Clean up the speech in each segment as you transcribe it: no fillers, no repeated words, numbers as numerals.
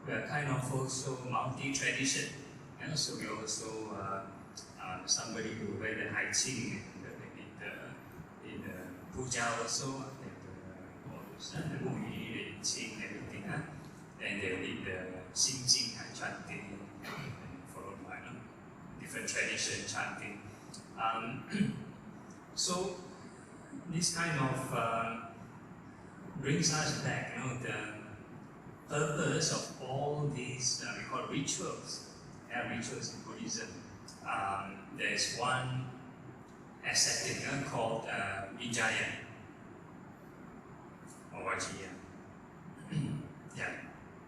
we are kind of also multi-tradition. And so we also somebody who wear the high ching in the puja also, and all those the mui, the ching, everything. Then they lead the sing ching chanting, and followed by different tradition chanting. So this kind of brings us back, the purpose of all these we call rituals. Rituals in Buddhism. There's one ascetic called Vijaya or Vajjiya.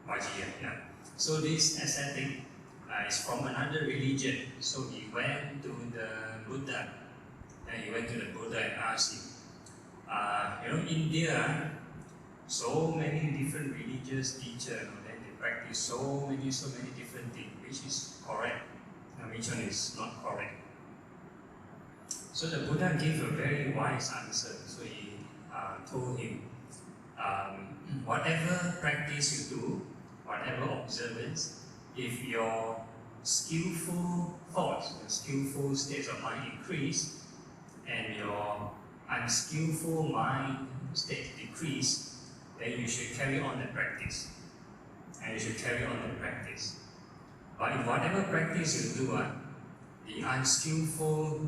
Vajjiya. So this ascetic is from another religion. So he went to the Buddha. He went to the Buddha and asked him, India, so many different religious teachers, then they practice so many different things, which is correct, and which one is not correct. So the Buddha gave a very wise answer. So he told him, whatever practice you do, whatever observance, if your skillful thoughts, your skillful states of mind increase, and your unskillful mind state decrease, then you should carry on the practice. And you should carry on the practice. But if whatever practice you do, the unskillful,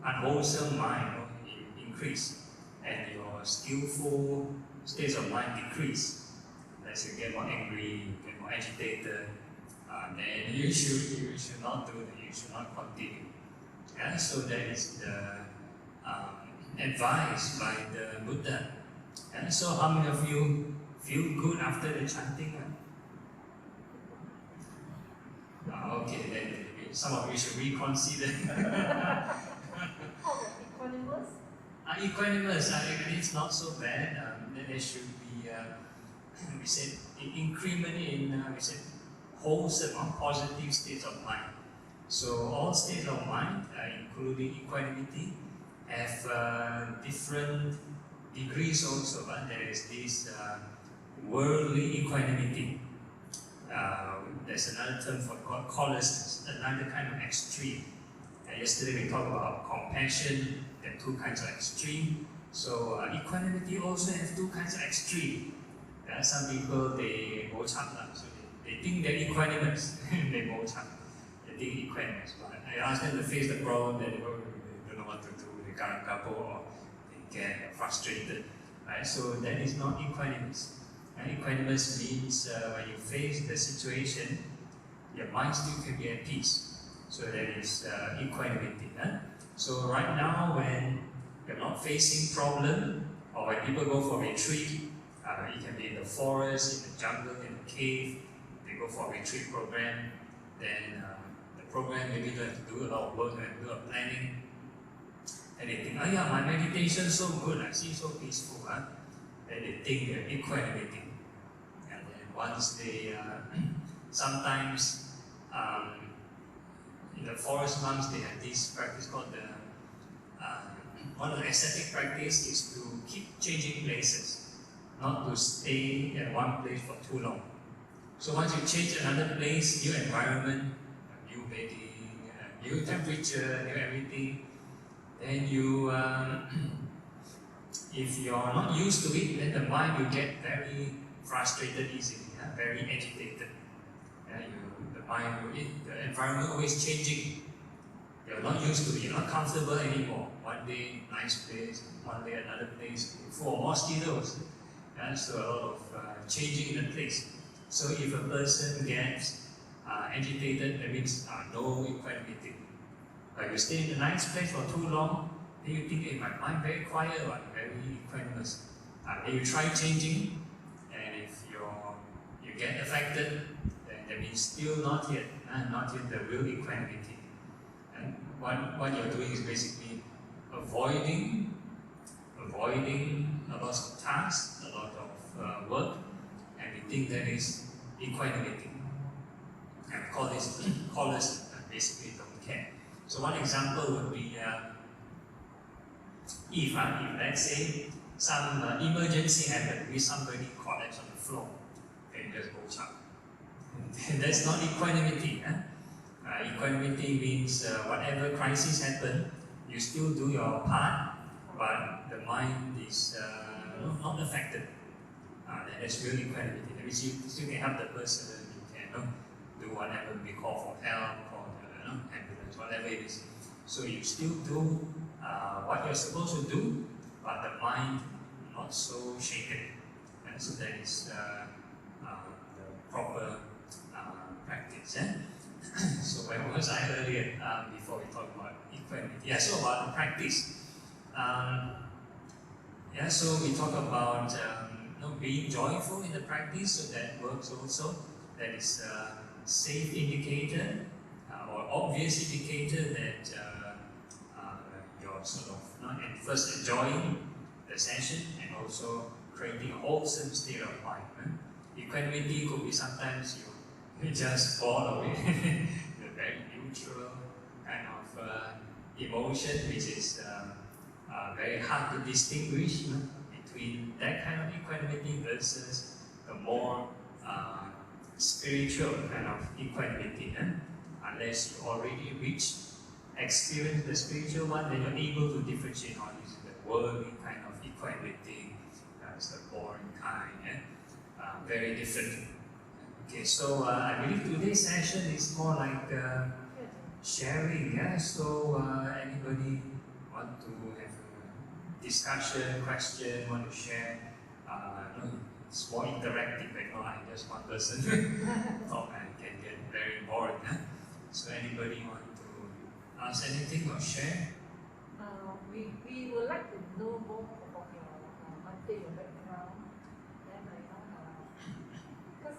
unwholesome mind increase, and your skillful states of mind decrease, as you get more angry, you get more agitated, then you should not do that, you should not continue. So that is the advice by the Buddha. And so how many of you feel good after the chanting? Okay, then some of you should reconsider. Oh, equanimous? Equanimous, it's not so bad. There should be, we said, increment in, we said, wholesome or positive states of mind. So all states of mind, including equanimity, have different degrees also. There is this worldly equanimity. There's another term for callous, another kind of extreme. Yesterday we talked about compassion, there are two kinds of extreme. So equanimity also has two kinds of extreme. Some people, they go chap, so they think they're equanimous, they go chap. They think equanimous. But I ask them to face the problem, they don't know what to do, they can't couple, or they get frustrated. Right? So that is not equanimous. Equanimous means when you face the situation, your mind still can be at peace. So that is equanimity. So right now, when you're not facing problem, or when people go for retreat, it can be in the forest, in the jungle, in the cave, they go for a retreat program, then the program maybe they have to do a lot of work, they have to do a planning, and they think, oh yeah, my meditation is so good, I see so peaceful, and they think they're equanimity. And then once they, sometimes in the forest monks, they have this practice called the, one of the ascetic practice is to keep changing places, not to stay at one place for too long. So once you change another place, new environment, new bedding, new temperature, new everything, then you, if you're not used to it, then the mind will get very frustrated easily, very agitated. The mind will, the environment always changing. You're not used to it, you're not comfortable anymore. One day, nice place, one day, another place, full of mosquitoes. So a lot of changing in the place. So if a person gets agitated, that means no equanimity. Like you stay in a nice place for too long, then you think, hey, my mind very quiet, or very equanimous. Then you try changing, and if you get affected, then that means still not yet the real equanimity. And what you're doing is basically avoiding a lot of tasks, a lot of work, and we think that is equanimity. And we call this callous, basically don't care. So one example would be if let's say some emergency happened, with somebody collapsed on the floor, then just go up. That's not equanimity. Equanimity means whatever crisis happen, you still do your part, but the mind is not affected. That's really equanimity. That means you still can help the person, you can do whatever we call for help or ambulance, whatever it is. So you still do what you're supposed to do, but the mind not so shaken. And so that is the proper practice. So where was I earlier before we talk about equanimity? Yeah, so about the practice. So we talk about being joyful in the practice, so that works also. That is a safe indicator or obvious indicator that you're sort of first enjoying the session and also creating a wholesome state of mind. Equanimity could be sometimes you just fall away, the very neutral kind of emotion, which is very hard to distinguish between that kind of equanimity versus the more spiritual kind of equanimity. Unless you already experience the spiritual one, then you're able to differentiate how is the worldly kind of equanimity, it's the boring kind, very different. Okay, so I believe today's session is more like sharing. So anybody want to have a discussion, question, want to share? It's more interactive, I just one person talk and can get very bored. So anybody want to ask anything or share? We would like to know more about your background. Then because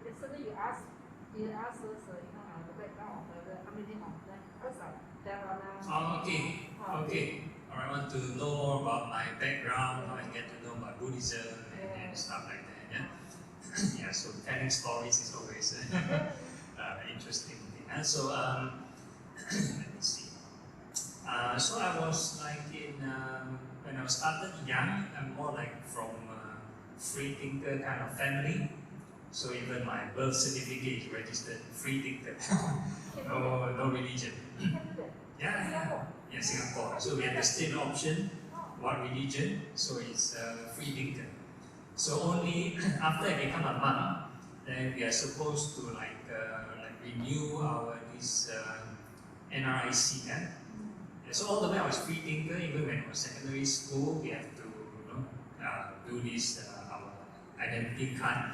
yesterday you asked us the background of the community of that. Okay. I want to know more about my background, how I get to know about Buddhism and stuff like that. So telling stories is always interesting thing. So let me see. So I was like when I started young, I'm more like from free thinker kind of family. So even my birth certificate is registered free thinker. no religion. Yeah, Singapore. So we have the state option, what religion, so it's free thinker. So only after I become a monk, then we are supposed to renew our NRIC. So all the way I was free thinker, even when I was secondary school, we have to do this our identity card.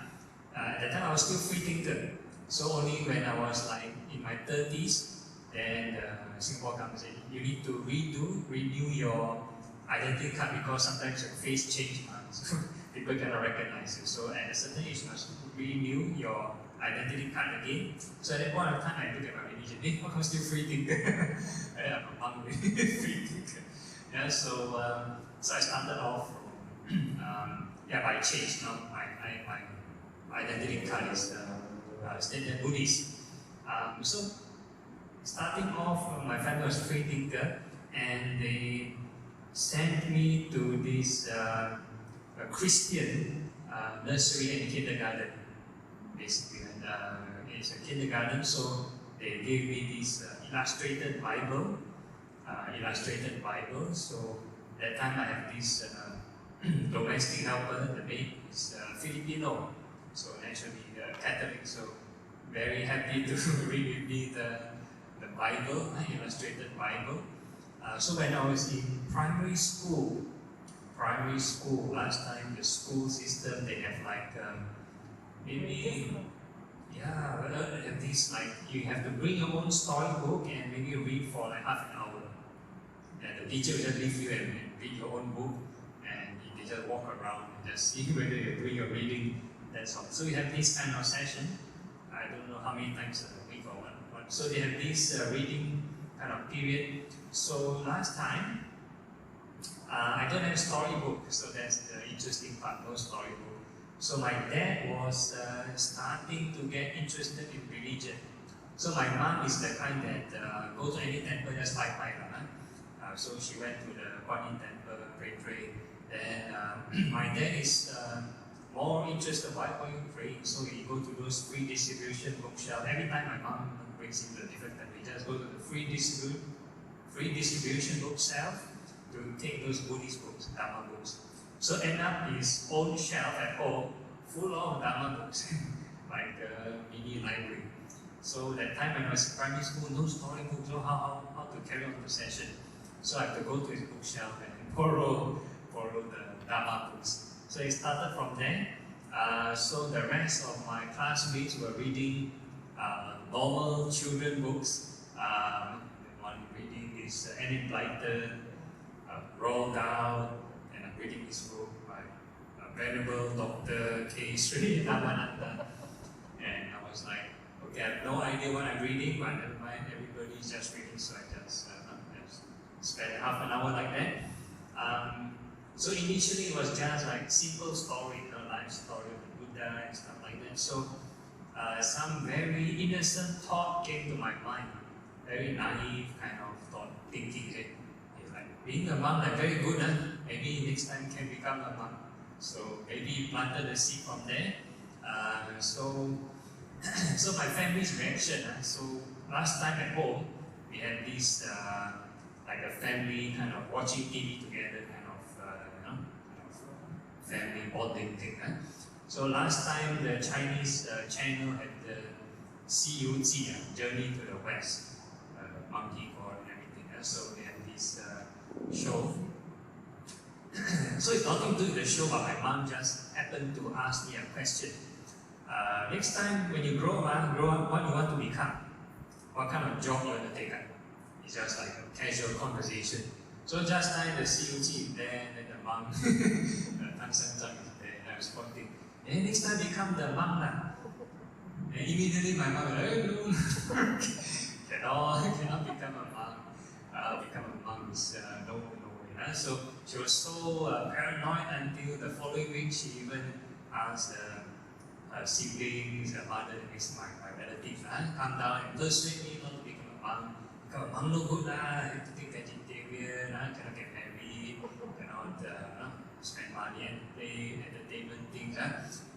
At that time I was still free thinker. So only when I was like in my 30s, then Singapore government said you need to renew your identity card because sometimes your face changes, so people cannot recognize you. So at a certain age you must renew your identity card again. So at that point of time I look at my religion, how come still free thinker? I'm a monk, free thinker. So I started off from by change. Now my identity card is stated Buddhist. So starting off, my family was free thinker, and they sent me to this Christian nursery and kindergarten. Basically, it's a kindergarten, so they gave me this illustrated Bible. So that time I have this domestic helper. The maid is Filipino, so naturally Catholic. So very happy to read with me the Bible, illustrated Bible. So when I was in primary school, last time the school system, they have this you have to bring your own storybook and maybe read for half an hour. And the teacher will just leave you and read your own book, and they just walk around and just see whether you're doing your reading. That's all. So we have this kind of session. I don't know how many times a week or what. So they have this reading kind of period. So last time, I don't have a storybook, so that's the interesting part, no storybook. So my dad was starting to get interested in religion. So my mom is the kind that goes to any temple just like so she went to the Guan Yin temple, pray. Then my dad is more interested, why are you praying? So you go to those free distribution bookshelf. Every time my mom brings in the different time, we just go to the free distribution bookshelf to take those Buddhist books, Dhamma books. So end up his own shelf at home full of Dhamma books, like a mini library. So that time when I was in primary school, no storybooks, no how to carry on the session. So I have to go to his bookshelf and borrow the Dhamma books. So it started from there. So the rest of my classmates were reading normal children books. One reading is Enid Blyton, Roald Dahl, and I'm reading this book by Venerable Dr. K. Sri Ramananda. And I was like, okay, I have no idea what I'm reading, but never mind, everybody's just reading, so I just spent half an hour like that. So initially it was just like simple story, life story of the Buddha and stuff like that. So some very innocent thought came to my mind, very naive kind of thought, thinking that like being a monk, like very good, maybe next time can become a monk. So maybe planted the seed from there. So my family's reaction. So last time at home, we had this like a family kind of watching TV together, family bonding thing. So last time the Chinese channel had the CUG, Journey to the West, Monkey God and everything. So they had this show. So it's nothing to do with the show, but my mom just happened to ask me a question. Next time when you grow up, what you want to become? What kind of job you want to take up? It's just like a casual conversation. So just time the CUG is there, and then the monk, Tan San Zhang is there, and I was pointing, next time become the monk lah. And immediately my mom was like, no, cannot become a monk. Become a monk is no way. So she was so paranoid until the following week she even asked her siblings, her mother, my relatives, come down and persuade me not to become a monk. Become a monk no good lah, have to take vegetarian, cannot get married, cannot spend money and play, entertainment things.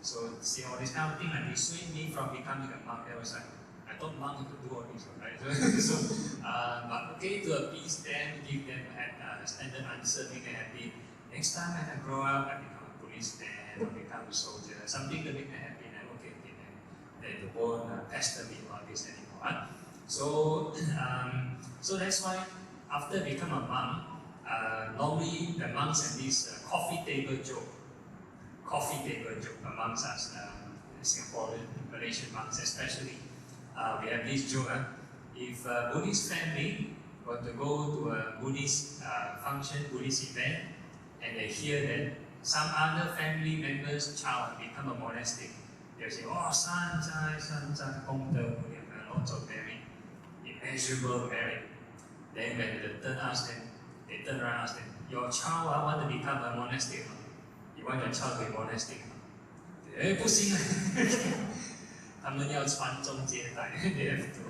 So see all this kind of thing and dissuade me from becoming a monk. I was like, I thought monks could do all this, right? But okay, to appease them, give them a standard answer, make them happy. Next time when I grow up, I become a policeman or become a soldier, something to make them happy. And okay, then they won't pester me about this anymore. So that's why after become a monk, normally the monks have this coffee table joke amongst us, Singaporean, Malaysian monks especially. We have this joke. If a Buddhist family were to go to a Buddhist function, Buddhist event, and they hear that some other family member's child become a monastic, they'll say, oh, son, lots of merit, immeasurable merit. Then when they turn around and ask them, your child want to become a monastic? You want your child to be monastic? 不行 他们要传宗接代 they have to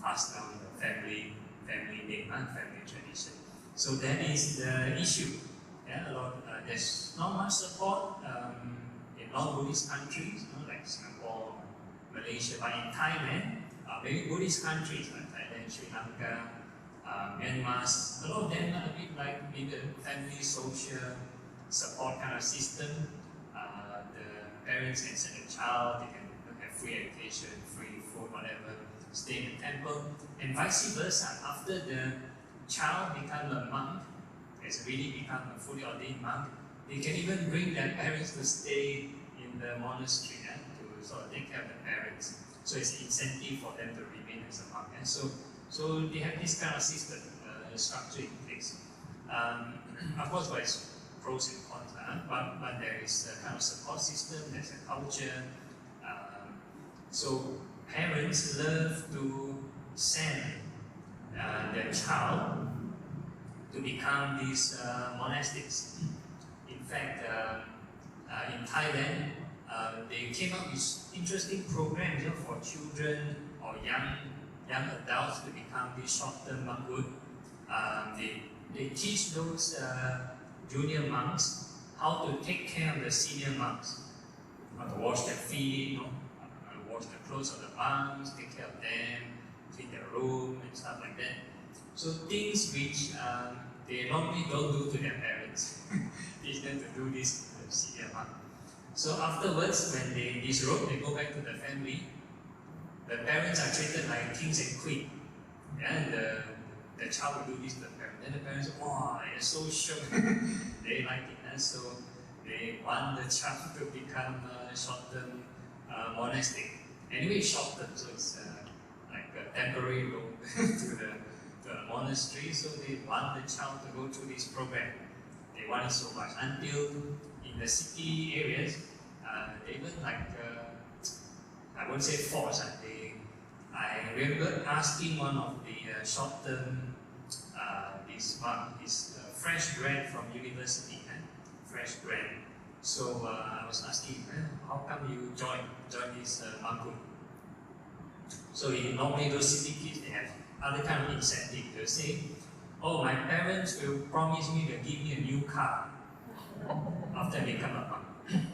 pass down the family name, family tradition. So that is the issue. Yeah, there's not much support in non-Buddhist countries, like Singapore, Malaysia, but in Thailand, maybe Buddhist countries like Thailand, Sri Lanka, Myanmar, a lot of them are a bit like maybe the family social support kind of system. The parents can send a child, they can have free education, free food, whatever, stay in the temple, and vice versa. After the child becomes a monk, has really become a fully ordained monk, they can even bring their parents to stay in the monastery to sort of take care of the parents. So it's an incentive for them to remain as a monk. And so they have this kind of system, structure in place. Of course, there's pros and cons, but there is a kind of support system, there's a culture. So parents love to send their child to become these monastics. In fact, in Thailand, they came up with interesting programs for children or young adults to become these short-term monkhood. They teach those junior monks how to take care of the senior monks. how to wash their feet, how to wash the clothes of the monks, take care of them, clean their room and stuff like that. So things which they normally don't do to their parents. Teach them to do this to see their mom. So afterwards, when they disrobe, they go back to the family. The parents are treated like kings and queens. And the child will do this to the parents. Then the parents, wow, they're so shocked. They like it. And so they want the child to become short-term monastic. Anyway, short-term, so it's like a temporary loan to the monastery. So they want the child to go through this program. They want it so much until in the city areas, they even like, I won't say force, I remember asking one of the short-term, this monk, is fresh grad from university, fresh grad. So I was asking, how come you join this monk group? So normally those city kids, they have other kind of incentive. They'll say, oh, my parents will promise me to give me a new car after they become a monk.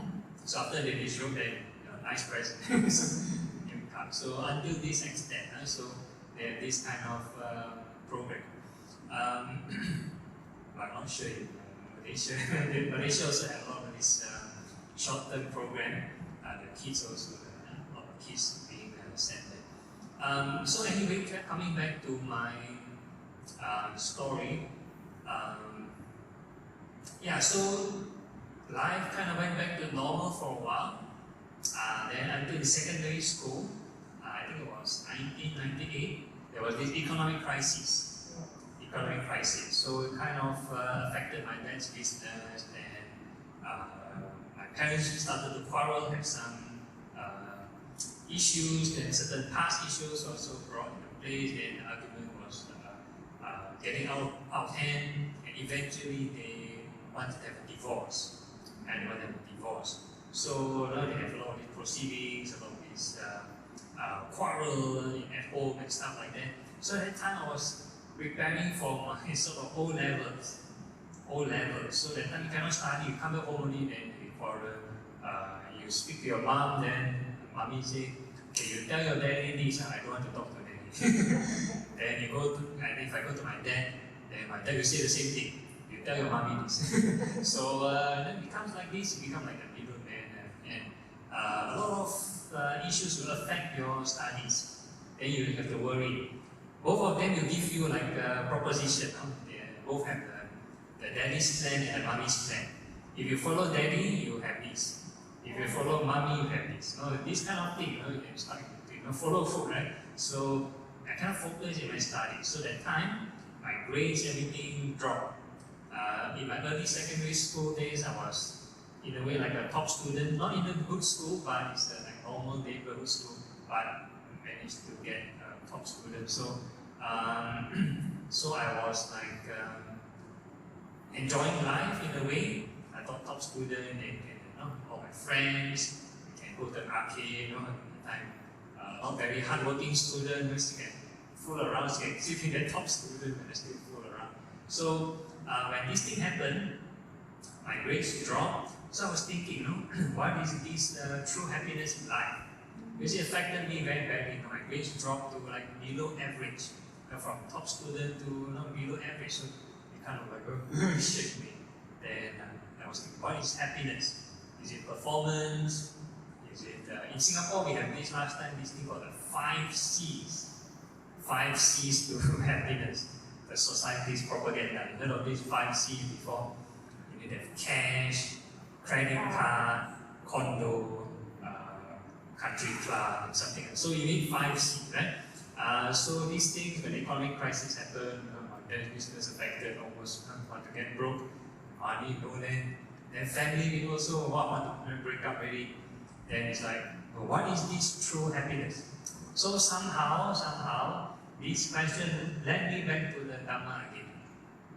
So after they disrobe, then nice present. New car. So until this extent, so they have this kind of program. I'm not sure in Malaysia. Malaysia also have a lot of this short-term program. The kids also, a lot of kids being sent there. So anyway, coming back to my story. Yeah, so life kind of went back to normal for a while. Then until the secondary school, I think it was 1998, there was this economic crisis. So it kind of affected my dad's business, and my parents started to quarrel, had some issues, then certain past issues also brought into place, then the argument was getting out of hand, and eventually they wanted to have a divorce. So now they have a lot of these proceedings, a lot of these quarrel at home and stuff like that. So at that time I was preparing for my sort of O levels. So that time you cannot study, you come back home only, then you quarrel. You speak to your mom, then mommy say, okay, you tell your daddy this, I don't want to talk to daddy. Then you go to, and if I go to my dad, then my dad will say the same thing. You tell your mommy this. So then it becomes like this, you become like a middleman, and a lot of issues will affect your studies. Then you have to worry. Both of them will give you like a proposition. They both have the daddy's plan and the mommy's plan. If you follow daddy, you have this. If you follow mommy, you have this. This kind of thing, you can start to follow food, right? So I kind of focus in my studies. So that time, my grades, everything dropped. In my early secondary school days, I was in a way like a top student, not in a good school, but it's a like normal neighborhood school, but managed to get top student. So I was like enjoying life in a way. I thought top student, and all my friends, we can go to the arcade, at the time. Not very hardworking student, just can fool around, so you can get top student and still fool around. So when this thing happened, my grades dropped. So I was thinking, what is this true happiness in life? Because it affected me very badly. My grades dropped to like below average, from top student to below average. So it kind of like shake me. Then I was thinking, what is happiness? Is it performance? Is it in Singapore we have this last time this thing called the 5 C's. 5 C's to happiness. The society's propaganda. You heard of these 5 C's before? You need to have cash, credit card, condo, country club, and something else. So you need 5 C's, right? So these things, when the economic crisis happened, my dad's business affected, almost want to get broke, money, no land. Then family, we also want to break up already. Then it's like, well, what is this true happiness? So somehow, this question led me back to the Dhamma again.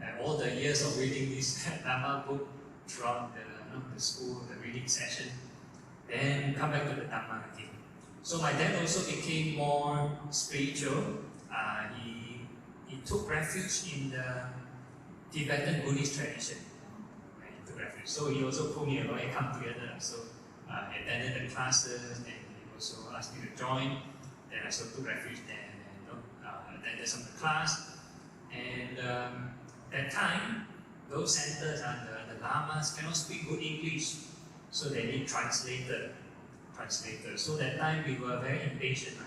And all the years of reading this Dhamma book throughout the school, the reading session, then come back to the Dhamma again. So my dad also became more spiritual. He took refuge in the Tibetan Buddhist tradition. He took refuge. So he also pulled me along and come together. So attended the classes, and he also asked me to join. Then I also took refuge there and attended some of the class. And that time, those centers and the lamas cannot speak good English, so they need translator. So that time we were very impatient.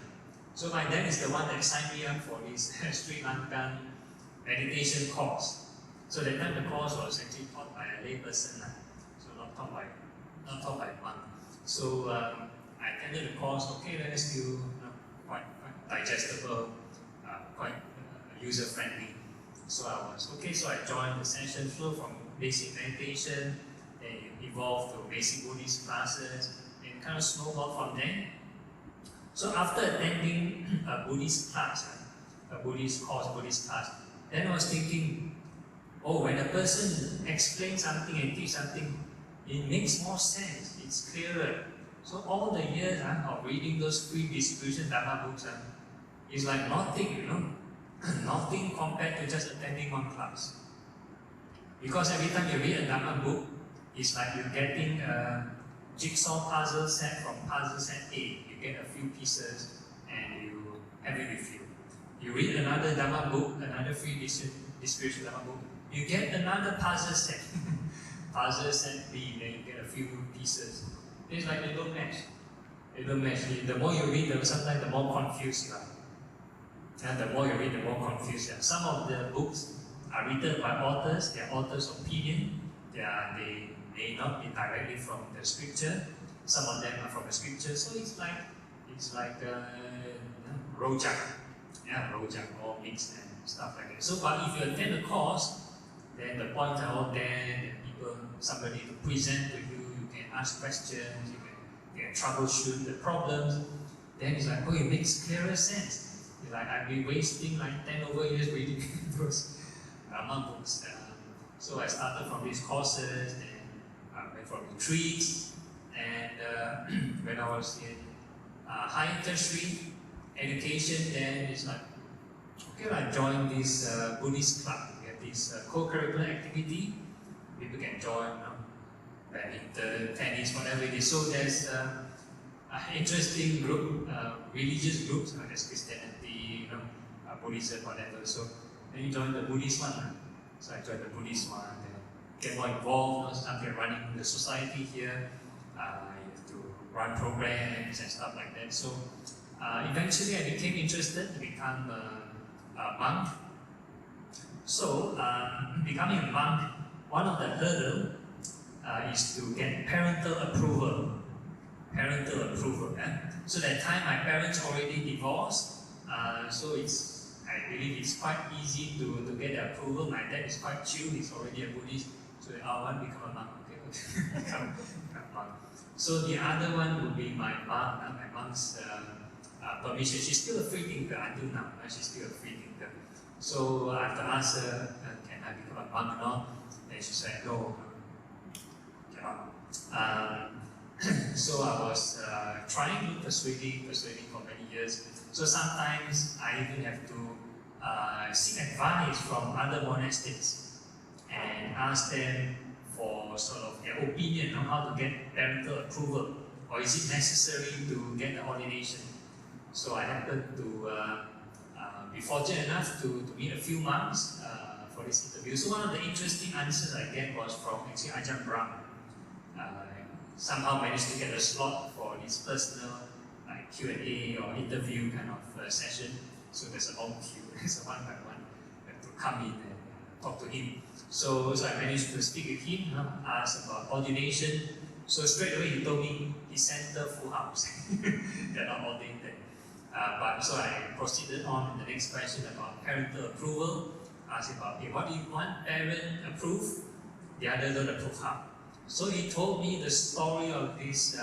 So my dad is the one that signed me up for this Sri Lankan meditation course. So that time the course was actually taught by a lay person, so not taught by a monk. So I attended the course. Okay, then it's still quite digestible, quite user friendly. So I was okay. So I joined the session flow from basic meditation, then it evolved to basic Buddhist classes, and kind of snowballed from there. So after attending a Buddhist class, a Buddhist course, Buddhist class, then I was thinking, oh, when a person explains something and teaches something, it makes more sense, it's clearer. So all the years of reading those free distribution Dhamma books is like nothing, nothing compared to just attending one class. Because every time you read a Dhamma book, it's like you're getting a jigsaw puzzle set from puzzle set A. You get a few pieces and you have it with you. You read another Dhamma book, another free distribution Dhamma book, you get another puzzle set. Puzzle set B, then you get a few pieces. It's like they don't match. They don't match. The more you read them, sometimes the more confused you are. And the more you read, the more confused you are. Some of the books are written by authors, they are authors' opinion. They may not be directly from the scripture. Some of them are from the scripture. So it's like rojak. Yeah, rojak, all mixed and stuff like that. So, but if you attend the course, then the points are all there, somebody to present to you, you can ask questions, you can troubleshoot the problems. Then it's like, oh, it makes clearer sense. It's like, I've been wasting like 10 over years reading those Dhamma books. So I started from these courses, then I went for retreats, and when I was in higher tertiary education, then it's like, okay, I joined this Buddhist club. We have this co-curricular activity. People can join badminton, tennis, whatever it is. So there's an interesting group, religious groups, there's Christianity, Buddhism, whatever. So then you join the Buddhist one. So I joined the Buddhist one, then get more involved. Started running the society here. You have to run programs and stuff like that. So eventually I became interested to become a monk. So becoming a monk, one of the hurdles is to get parental approval. So that time my parents already divorced, so I believe it's quite easy to get the approval. My dad is quite chill, he's already a Buddhist, so I want to become a monk. Okay, become a monk. So the other one would be my mom, my mom's permission. She's still a free thinker until now. She's still a free thinker. So I have to ask her, can I become a monk or not? And she said, no, cannot. So I was trying to persuading for many years. So sometimes I even have to seek advice from other monastics and ask them for sort of their opinion on how to get parental approval, or is it necessary to get the ordination. So I happened to be fortunate enough to meet a few monks for this interview. So one of the interesting answers I get was from actually Ajahn Brahm. Somehow managed to get a slot for this personal Q&A or interview kind of session. So there's a long queue, so one by one have to come in and talk to him. So I managed to speak with him, ask about ordination. So straight away he told me his center full house. They're not ordained there. But so I proceeded on in the next question about parental approval. Asked about, okay, what do you want parent approve? The other don't approve how? So he told me the story of this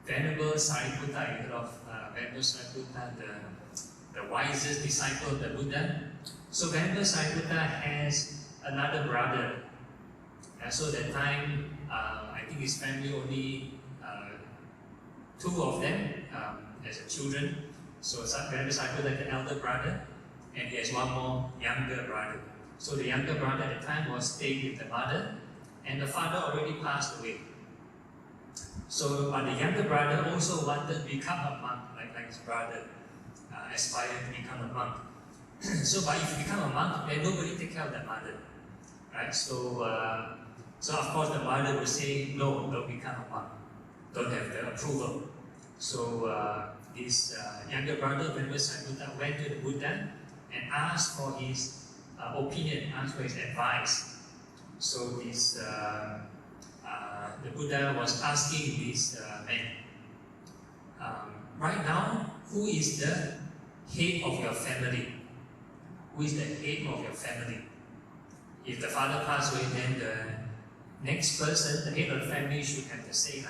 Venerable Sariputta. You heard of Venerable Sariputta, the wisest disciple of the Buddha. So Venerable Sariputta has another brother. So that time, I think his family only two of them as a children. So Venerable Sariputta had an elder brother, and he has one more younger brother. So the younger brother at the time was staying with the mother, and the father already passed away. So, but the younger brother also wanted to become a monk, like his brother, aspired to become a monk. So, but if you become a monk, then nobody take care of the mother, right? So, so of course the mother will say, no, don't become a monk, don't have the approval. So, his younger brother, Persatuan, went to the Buddha and asked for his opinion, asked for his advice. So, this the Buddha was asking this man, right now, who is the head of your family? Who is the head of your family? If the father passed away, then the next person, the head of the family, should have the say.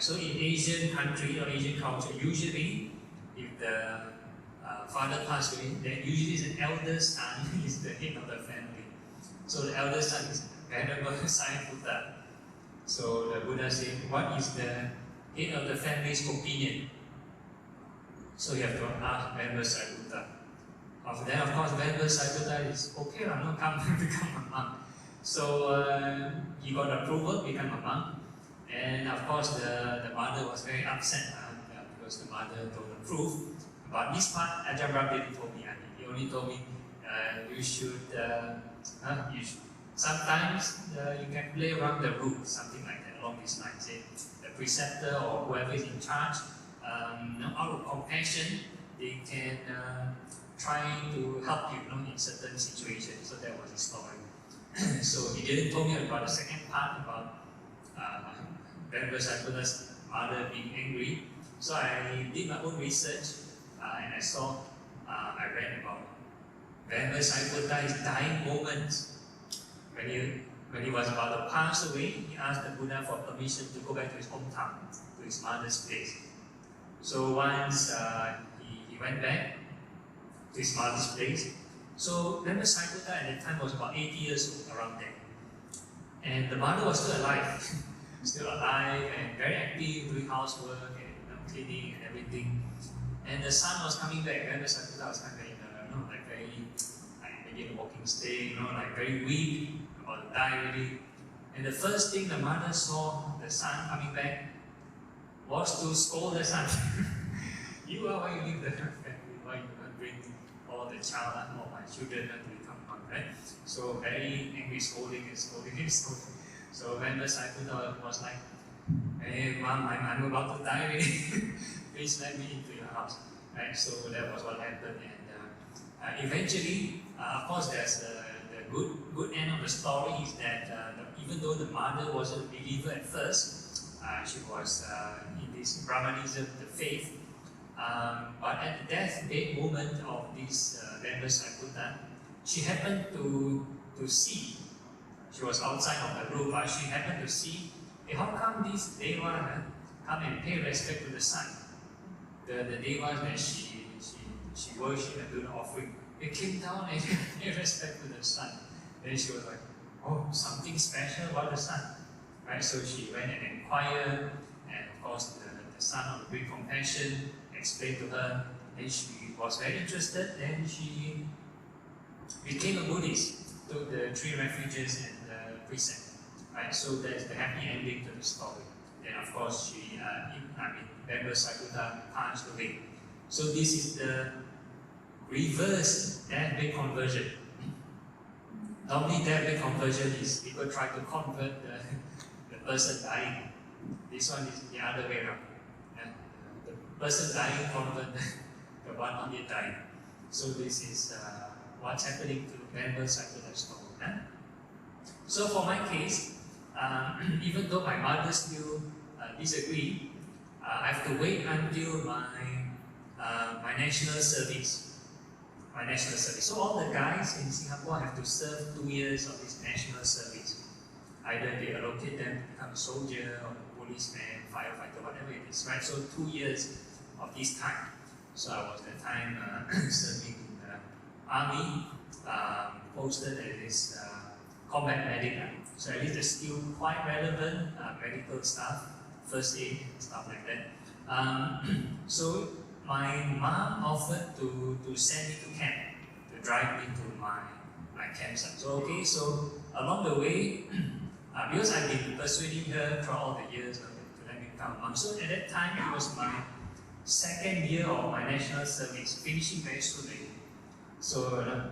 So in Asian country or Asian culture, usually if the father passed away, then usually the elder son is the head of the family. So the elder son is Venerable Sariputta. So the Buddha said, what is the head of the family's opinion? So you have to ask Venerable Sariputta. Then of course Venerable Sariputta is okay, no, come become a monk. So he got approval, become a monk. And of course the mother was very upset because the mother don't approve. But this part Ajahn Brahm didn't tell me. He only told me you should sometimes you can play around the rules, something like that, along these lines. Say, the preceptor or whoever is in charge, out of compassion, they can try to help you, in certain situations. So that was his story. So he didn't tell me about the second part about Venerable Sariputta's mother being angry. So I did my own research and I saw, I read about Venerable Sariputta dying moments. When he was about to pass away, he asked the Buddha for permission to go back to his hometown, to his mother's place. So once he went back to his mother's place, so Venerable Sariputta at that time was about 80 years old, around there. And the mother was still alive, and very active, doing housework and cleaning and everything. And the son was coming back. Venerable Sariputta was coming back, like very, maybe in a walking stick, like very weak, about to die already. And the first thing the mother saw the son coming back was to scold the son. You are why you leave the family, why you not bring all the child and all my children to become monk, right? So very angry, scolding. So Venerable Sariputta was like, hey mom, I'm about to die already. Please let me into your house. Right? So that was what happened. And eventually, of course, there's the good end of the story is that even though the mother wasn't a believer at first, she was in this Brahmanism, the faith. But at the deathbed moment of this Venerable Sariputta, she happened to see. She was outside of the room, but she happened to see, hey, how come this Deva come and pay respect to the son? The Devas that she worshipped and do the offering, they came down and paid respect to the son. Then she was like, oh, something special about the son. Right? So she went and inquired, and of course the son of great compassion explained to her, and she was very interested, then she became a Buddhist, took the 3 refuges and the precept. Right? So that's the happy ending to the story. Then of course she, Venerable Sariputta passed away. So this is the reverse deathbed conversion. Normally deathbed conversion is people try to convert the person dying. This one is the other way around. The person dying convert the one not yet dying. So this is what's happening to Venerable Sariputta's story. So for my case, even though my mother still disagree, I have to wait until my national service. So all the guys in Singapore have to serve 2 years of this national service. Either they allocate them to become a soldier or a policeman, firefighter, whatever it is, right? So 2 years of this time. So I was at the time serving in the army, posted as this combat medic. So at least the skill quite relevant, medical stuff, first aid, stuff like that. So my mom offered to send me to camp, to drive me to my campsite. So okay, so along the way, because I've been persuading her throughout all the years to let me become a monk. So at that time, it was my second year of my national service, finishing very soon. So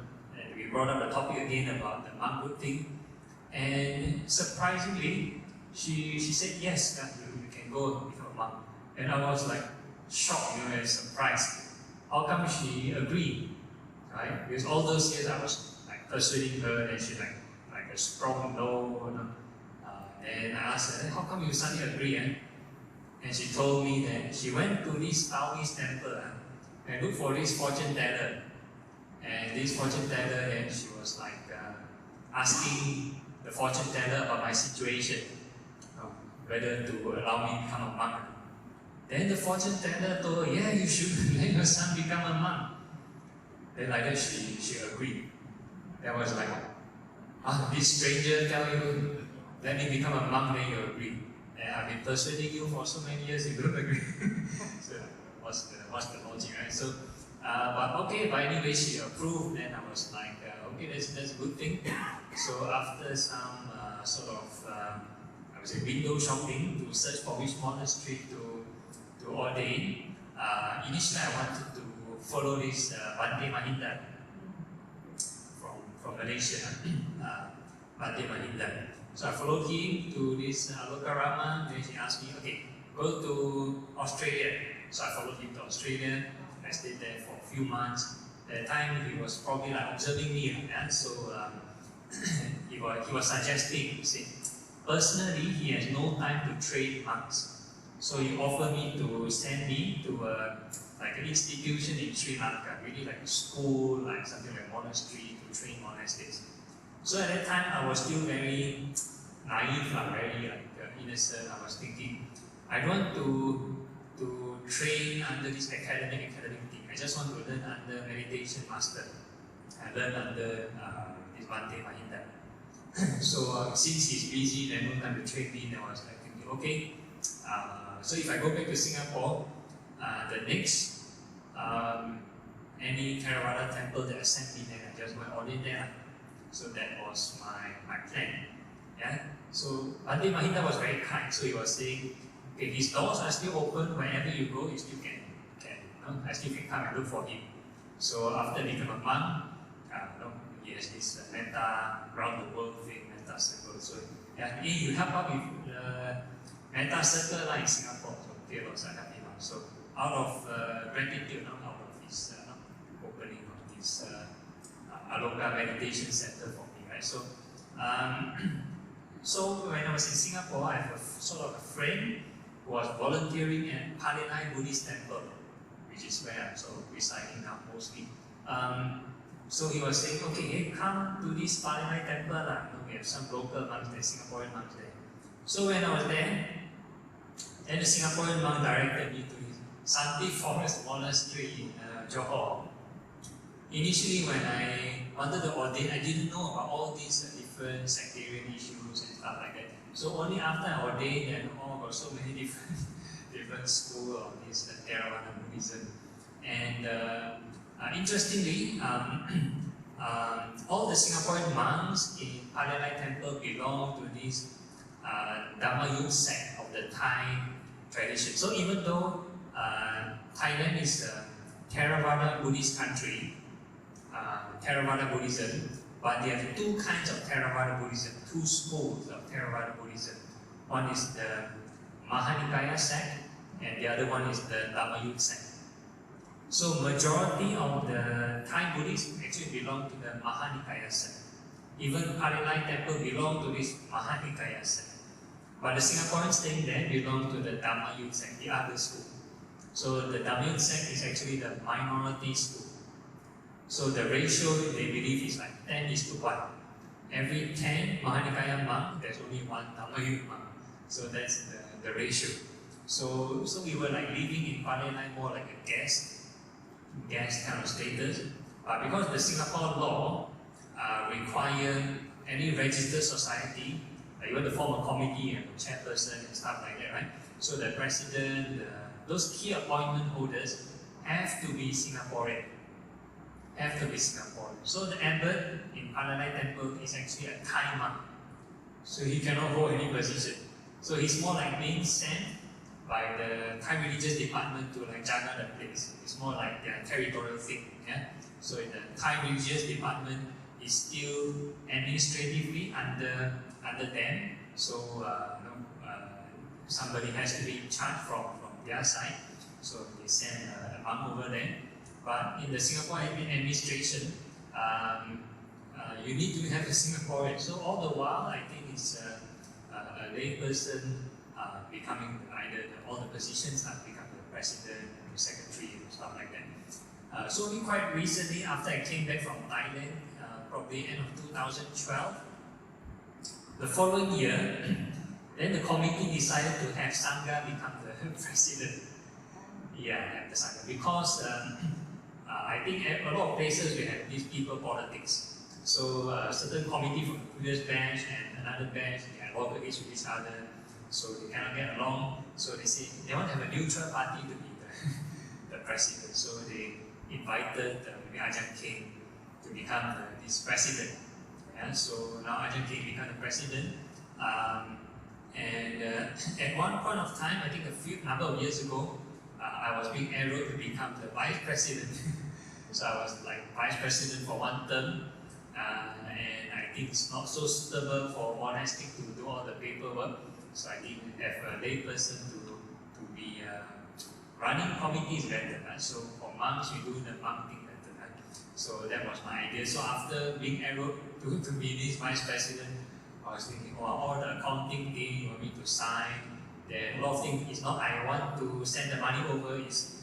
we brought up the topic again about the monkhood thing, and surprisingly, she said yes, you can go become a monk. And I was like shocked, and surprised. How come she agreed? Right? Because all those years I was like persuading her, and she like a strong no. And I asked her, how come you suddenly agree? And she told me that she went to this Taoist temple and looked for this fortune teller. And this fortune teller, and she was like asking the fortune teller about my situation, whether to allow me to become a monk. Then the fortune teller told her, yeah, you should let your son become a monk. Then like that she agreed. That was like, this stranger tell you, let me become a monk, then you agree. And I've been persuading you for so many years, you don't agree. So what's the logic, right? So, but anyway, she approved, and I was like, okay, that's a good thing. So after some I would say window shopping to search for which monastery to ordain, initially I wanted to follow this Bante Mahinda from Malaysia, Bante Mahinda. So I followed him to this Alokarama, then he asked me, okay, go to Australia. So I followed him to Australia. I stayed there for a few months. At the time, he was probably like observing me, so he was suggesting, he said, personally, he has no time to train monks. So he offered me to send me to like an institution in Sri Lanka, really like a school, like something like a monastery to train monastics. So at that time, I was still very naive, very innocent. I was thinking, I don't want to train under this academic thing. I just want to learn under meditation master. I learn under this Bante Mahinda. So since he's busy, then no time to train me, then I was like thinking, okay, so if I go back to Singapore, the next any Theravada temple that accept me, then I just went ordain there. So that was my plan. Yeah. So Bante Mahinda was very kind. So he was saying, okay, his doors are still open. Wherever you go, you still can I still can come and look for him. So after becoming a monk, he has this metta round the world thing, metta circle. So yeah, you help out with metta circle in Singapore. So okay, so I help him out. So out of gratitude, out of his opening of this Aloka meditation center for me, right? So, so when I was in Singapore, I have a friend who was volunteering at Palelai Buddhist temple, which is where I'm residing now mostly. So he was saying, okay, hey, come to this Palelai temple. We have some local monks there, Singaporean monks there. So when I was there, then the Singaporean monk directed me to his Santi Forest Monastery in Johor. Initially, when I wanted to ordain, I didn't know about all these different sectarian issues and stuff like that. So only after I ordained, and got so many different schools of this Theravada Buddhism. And interestingly, all the Singaporean monks in Palelai Temple belong to this Dhamma Youth sect of the Thai tradition. So even though Thailand is a Theravada Buddhist country, Theravada Buddhism, but there are two kinds of Theravada Buddhism, two schools of Theravada Buddhism. One is the Mahanikaya sect, and the other one is the Dhamma Youth sect. So majority of the Thai Buddhists actually belong to the Mahanikaya sect. Even Palelai Temple belong to this Mahanikaya sect. But the Singaporeans staying there belong to the Dhamma Youth sect, the other school. So the Dhamma Youth sect is actually the minority school. So the ratio they believe is like 10:1. Every 10 Mahanikaya monk, there's only one Dhamma Youth monk. So that's the ratio. So we were like living in Palelai more like a guest kind of status. But because the Singapore law require any registered society, you want to form a committee and a chairperson and stuff like that, right? So the president, those key appointment holders have to be Singaporean. So the abbot in Palelai Temple is actually a Thai monk. So he cannot hold any position. So he's more like being sent by the Thai religious department to like jaga the place. It's more like their territorial thing. Yeah. So the Thai religious department is still administratively under them. So somebody has to be in charge from their side. So they send a monk over there. But in the Singapore administration, you need to have a Singaporean. So all the while, I think it's a lay person becoming either all the positions have become the president, the secretary, and stuff like that. So only quite recently, after I came back from Thailand, probably end of 2012, the following year, then the committee decided to have Sangha become the president. Yeah, the Sangha. Because I think a lot of places we have these people politics. So a certain committee from the previous batch and another batch, they have loggerheads with each other, so they cannot get along. So they say they want to have a neutral party to be the president. So they invited Ajahn King to become this president. Yeah, so now Ajahn King became the president. At one point of time, I think a number of years ago, I was being arrowed to become the vice president. So I was like vice president for one term, and I think it's not so suitable for monastic to do all the paperwork. So I didn't have a lay person to be running committees better. So for monks, we do the monk thing better. So that was my idea. So after being arrowed to be this vice president, I was thinking, all the accounting thing you want me to sign. Then a lot of things, it's not I want to send the money over, it's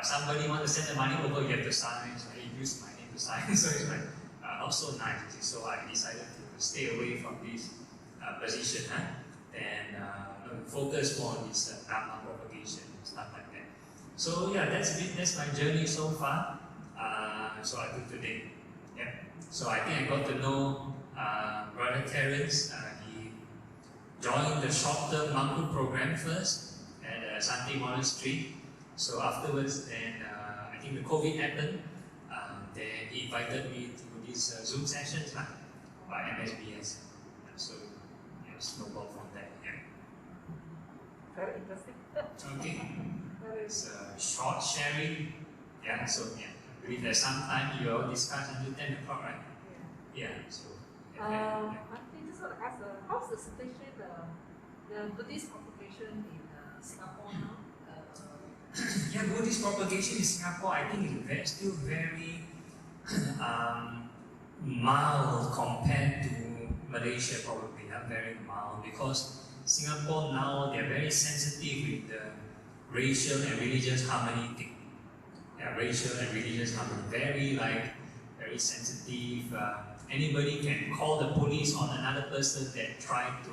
somebody want to send the money over, you have to sign. So I use my name to sign. So it's like not so nice. So I decided to stay away from this position and focus more on this Dhamma propagation and stuff like that. So yeah, that's my journey so far. So I do today. Yeah. So I think I got to know Brother Terence. He joined the short-term monkhood program first at Santi Monastery. So afterwards, then I think the COVID happened. Then he invited me to these Zoom sessions by MSBS. So yeah, snowballed from there. Yeah. Very interesting. Okay. It's short sharing. Yeah. So yeah. If there's some time, you will discuss until 10 o'clock, right? Yeah. So. I think just want to ask, how's the situation, the Buddhist propagation in Singapore now? Yeah, Buddhist propagation in Singapore, I think is still very mild compared to Malaysia, probably. Very mild, because Singapore now, they're very sensitive with the racial and religious harmony thing. Yeah, racial and religious harmony, very sensitive. Anybody can call the police on another person that tried to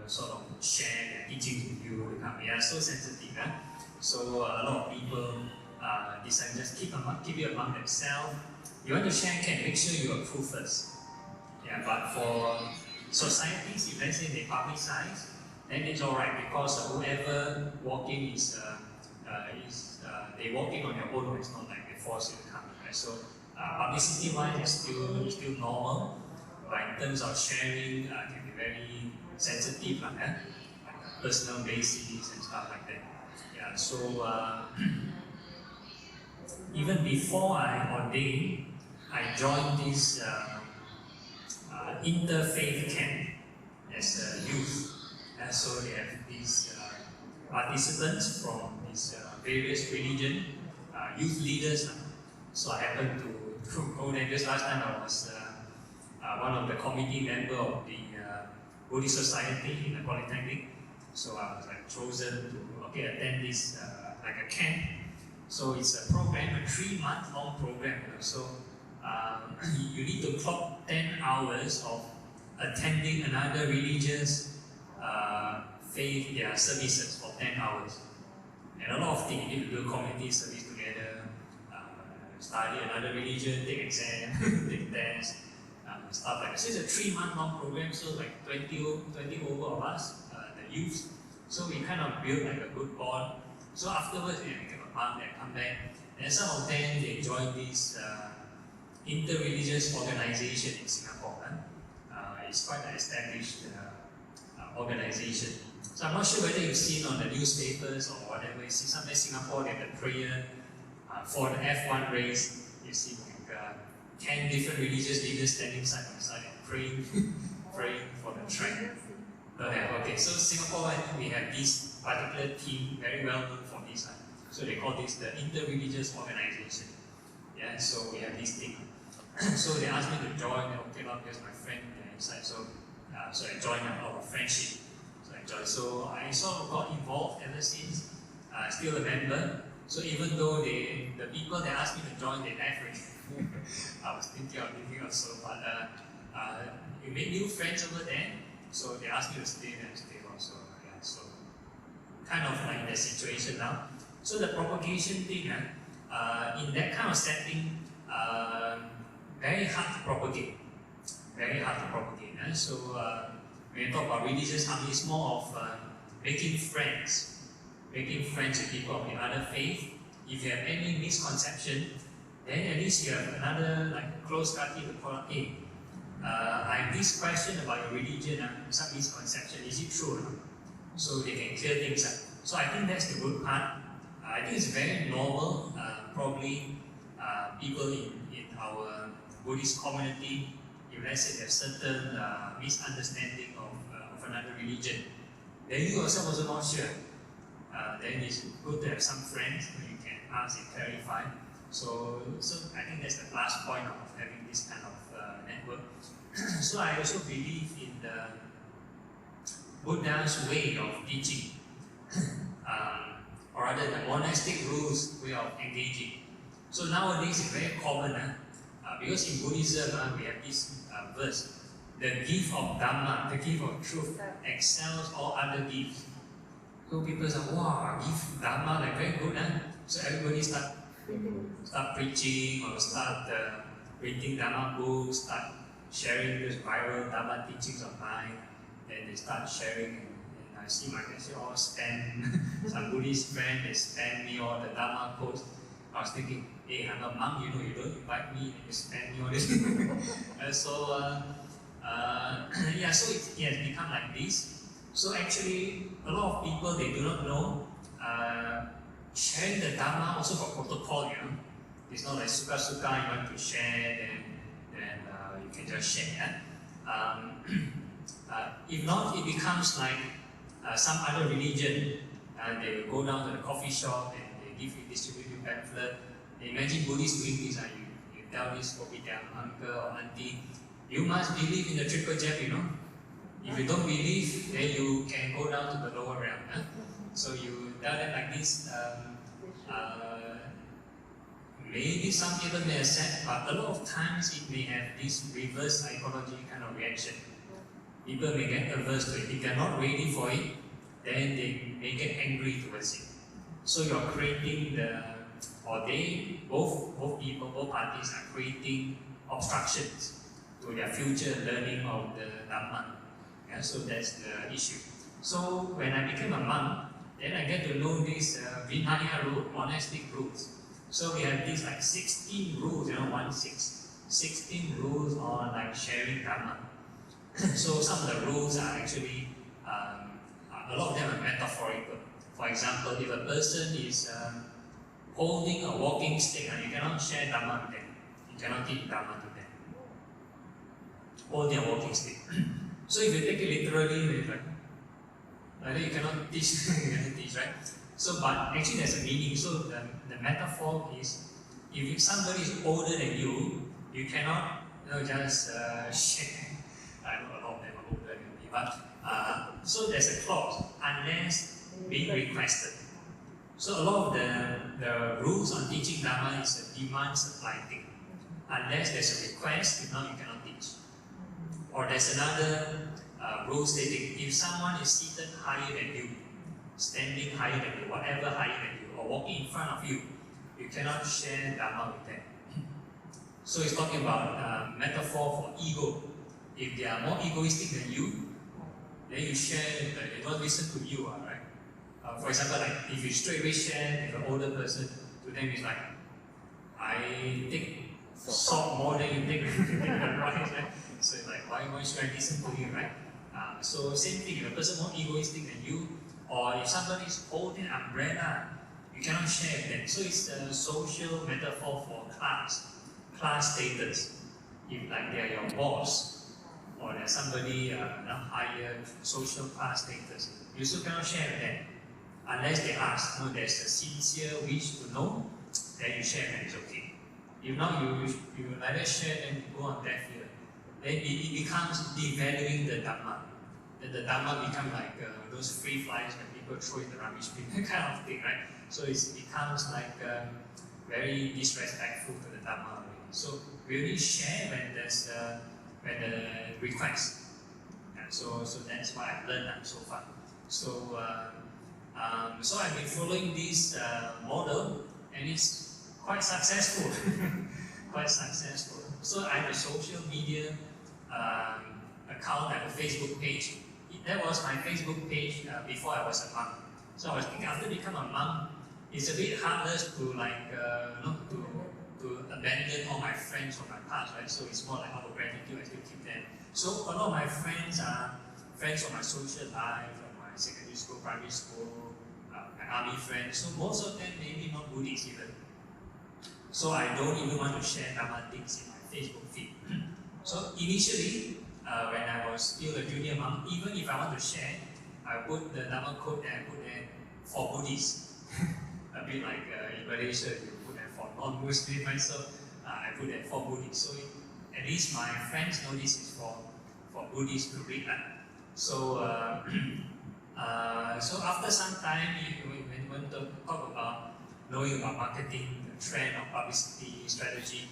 sort of share their teachings with you. Yeah, so sensitive. So a lot of people decide just keep it among themselves. You want to share, can make sure you approve first. Yeah, but for societies, if let's say they publicize, then it's alright, because whoever walking is they walking on their own. It's not like they force you to come. Right? So publicity-wise, it's still normal, but in terms of sharing, can be very sensitive, like personal basis and stuff like that. Yeah. So even before I ordained, I joined this interfaith camp as a youth. So they have these participants from these various religion, youth leaders. So I happened to go there, because last time I was one of the committee member of the Buddhist Society in the Polytechnic. So I was chosen to attend this like a camp. So it's a program, a 3-month-long program. So you need to clock 10 hours of attending another religious faith services for 10 hours. And a lot of things, you need to do community service together, study another religion, take exam, take tests, stuff like that. So it's a 3-month-long program, so like 20 over of us, the youth. So we kind of built like a good bond. So afterwards, we became a monk and come back. And some of them, they joined this interreligious organization in Singapore. it's quite an established organization. So I'm not sure whether you've seen on the newspapers or whatever. You see sometimes Singapore, they have the prayer for the F1 race. You see like 10 different religious leaders standing side by side and praying, praying for the track. Okay, so Singapore, I think we have this particular team very well known for this. So they call this the inter-religious organization. Yeah, so we have this thing. So they asked me to join. Okay, well, here's my friend inside. So I joined out of friendship. So I joined. So I sort of got involved ever since. Still a member. So even though the people that asked me to join, they left already. I was thinking of leaving also, but we made new friends over there. So they asked me to stay there and stay also. Yeah, so kind of like the situation now. So the propagation thing, in that kind of setting, very hard to propagate. Very hard to propagate. So when you talk about religious harmony, it's more of making friends with people of the other faith. If you have any misconception, then at least you have another like close party to call up, hey, I have this question about your religion, some misconception, is it true? So they can clear things up. So I think that's the good part. I think it's very normal, probably people in our Buddhist community, if let's say there's certain misunderstanding of another religion, then you yourself also not sure. Then it's good to have some friends where you can ask and clarify. So I think that's the last point of having this kind of network. So I also believe in the Buddha's way of teaching, or rather the monastic rules way of engaging. So nowadays it's very common, because in Buddhism we have this verse, the gift of Dhamma, the gift of truth, excels all other gifts. So people say, wow, gift Dhamma, like very good, so everybody start preaching or start reading Dhamma books, start sharing this viral Dhamma teachings online, and they start sharing. And I see my friends all spam, some Buddhist friend, they spam me all the Dhamma quotes. I was thinking, hey, I'm a monk, you don't invite me, you spam me all this. So it has become like this. So actually, a lot of people, they do not know, sharing the Dhamma also for protocol, It's not like suka-suka, you want to share, then you can just share. If not, it becomes like some other religion. They will go down to the coffee shop and they distribute you pamphlet. Imagine Buddhists doing this. You tell this kopitiam uncle or auntie, you must believe in the triple gem, If you don't believe, then you can go down to the lower realm. So you tell them like this. Maybe some people may accept, but a lot of times it may have this reverse psychology kind of reaction. People may get averse to it. If they're not ready for it, then they may get angry towards it. So you're creating both parties are creating obstructions to their future learning of the Dhamma. So that's the issue. So when I became a monk, then I get to know these Vinaya rules, monastic rules. So we have these like 16 rules, 16 rules on like sharing Dhamma. So some of the rules are actually, a lot of them are metaphorical. For example, if a person is holding a walking stick, you cannot share Dhamma with them. You cannot teach Dhamma to them. Holding a walking stick. So if you take it literally, it's like you cannot teach, right? So, but actually there's a meaning. So the metaphor is, if somebody is older than you, you cannot just share. I know a lot of them are older than me, but so there's a clause, unless being requested. So a lot of the rules on teaching Dhamma is a demand-supply thing. Unless there's a request, if not, you cannot teach. Or there's another rule stating, if someone is seated higher than you, standing higher than you, whatever higher than you, or walking in front of you, you cannot share Dhamma with them. So it's talking about metaphor for ego. If they are more egoistic than you, then you share, they don't listen to you, right? For example, like if you straight away share with an older person, to them it's like, I take salt more than you take the rice, right? So it's like, why should I listen to you, right? So same thing, if a person more egoistic than you, or if somebody is holding an umbrella, you cannot share with them. So it's a social metaphor for class status. If like they are your boss, or there's somebody higher social class status, you still cannot share with them. Unless they ask, no, there's a sincere wish to know, then you share, then it's okay. If not, you either share, then you go on deaf ear. Then it becomes devaluing the Dhamma. Then the Dhamma becomes like those free flies when people throw in the rubbish bin, that kind of thing, right? So it becomes like very disrespectful to the Dhamma. So we only share when there's when the request. So that's what I've learned so far. So I've been following this model, and it's quite successful. Quite successful. So I have a social media account, I have a Facebook page. That was my Facebook page before I was a monk. So I was thinking, after becoming a monk, it's a bit heartless to to abandon all my friends from my past, right? So it's more like out of gratitude, I still keep them. So a lot of my friends are friends from my social life, from my secondary school, primary school, my army friends. So most of them maybe not Buddhist even. So I don't even want to share Dhamma things in my Facebook feed. So initially, when I was still a junior monk, even if I want to share, I put the Dhamma code and I put there for Buddhists. A bit like in Malaysia, you put that for non-Muslim, right? So I put that for Buddhists. So at least my friends know this is for Buddhists to read that. So so after some time, when we want to talk about knowing about marketing, the trend of publicity strategy,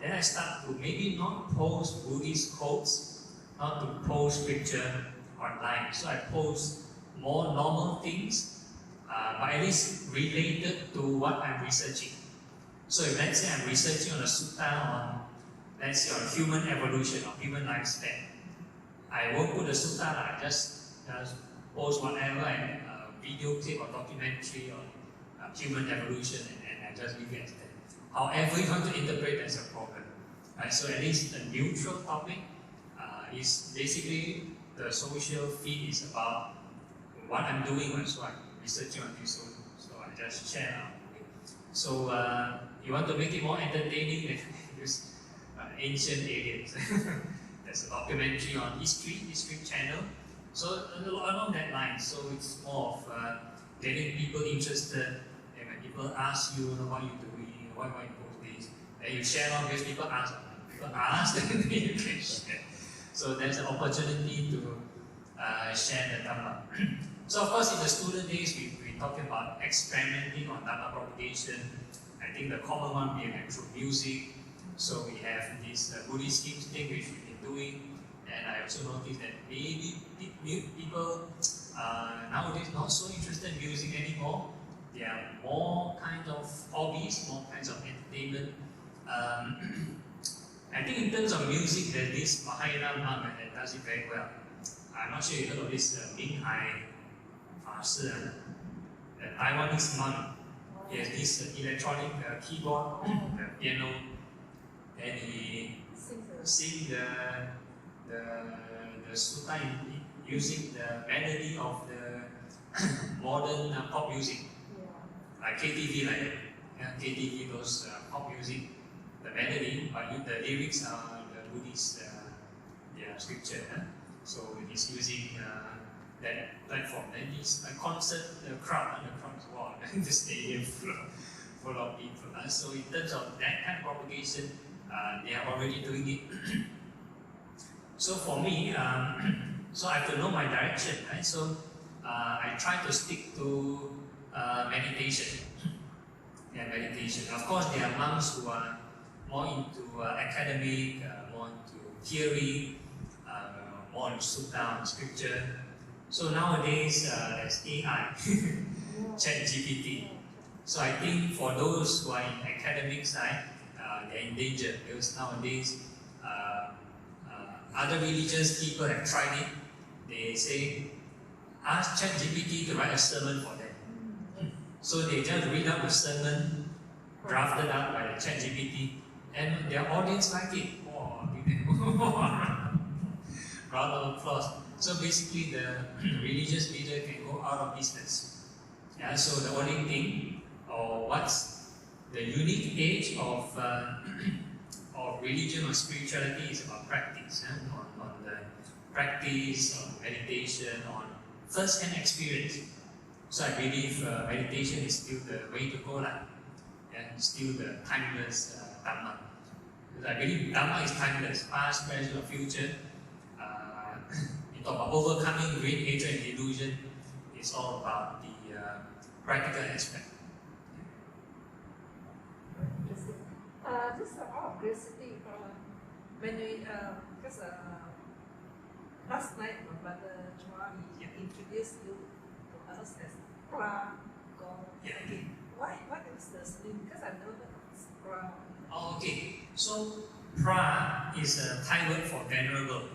then I start to maybe not post Buddhist quotes, not to post scripture online. So I post more normal things, but at least related to what I'm researching. So if let's say I'm researching on a sutta on, let's say on human evolution or human lifespan, I won't put a sutta, I just post whatever, and video clip or documentary on human evolution, and I just leave it as that. However you want to interpret, that's a problem. Right? So at least a neutral topic is basically the social feed is about what I'm doing, so I'm researching on this, so I just share. So you want to make it more entertaining, then use ancient aliens. There's a documentary on history channel. So along that line, so it's more of getting people interested. And when people ask you, what you're doing, why you post this, and you share on because people ask, then you can share. So there's an opportunity to share the Dhamma. So of course, in the student days, we're talking about experimenting on Dhamma propagation. I think the common one being through music. So we have this Buddhist hymns thing which we've been doing, and I also noticed that maybe people nowadays not so interested in music anymore. There are more kinds of hobbies, more kinds of entertainment. I think in terms of music, there's this Mahayana monk that does it very well. I'm not sure you heard of this Ming Hai Fa Shi, the Taiwanese monk. He has this electronic keyboard, the piano, and he sings the sutta using the melody of the modern pop music, like KTV, like that. Yeah, KTV, those pop music, the melody, but the lyrics are the Buddhist scripture. So he's using that platform. Then he's a concert, the crowd is wow, the stadium full of people. So in terms of that kind of propagation, they are already doing it. So for me, so I have to know my direction, right? So I try to stick to meditation. Meditation. Of course, there are monks who are more into academic, more into theory, more into sutta and scripture. So nowadays, there's AI, ChatGPT. So I think for those who are in academic side, they're in danger because nowadays, other religious people have tried it. They say, ask ChatGPT to write a sermon for them. So they just read out the sermon, drafted out by the ChatGPT, and their audience like it. Oh, Round of applause. So basically, the religious leader can go out of business. Yeah, so the only thing, or what's the unique age of religion or spirituality is about practice. On the practice, on meditation, on first-hand experience. So I believe meditation is still the way to go, and still the timeless Dhamma. Because I believe Dhamma is timeless, past, present, or future. You talk about overcoming greed, hatred, and delusion. It's all about the practical aspect. Interesting. Just out of curiosity, when we, because last night my brother Chua introduced you to us as Phra God. Yeah. Okay. What is the name? Because I've never heard of this Phra. Oh, okay. So Phra is a Thai word for venerable.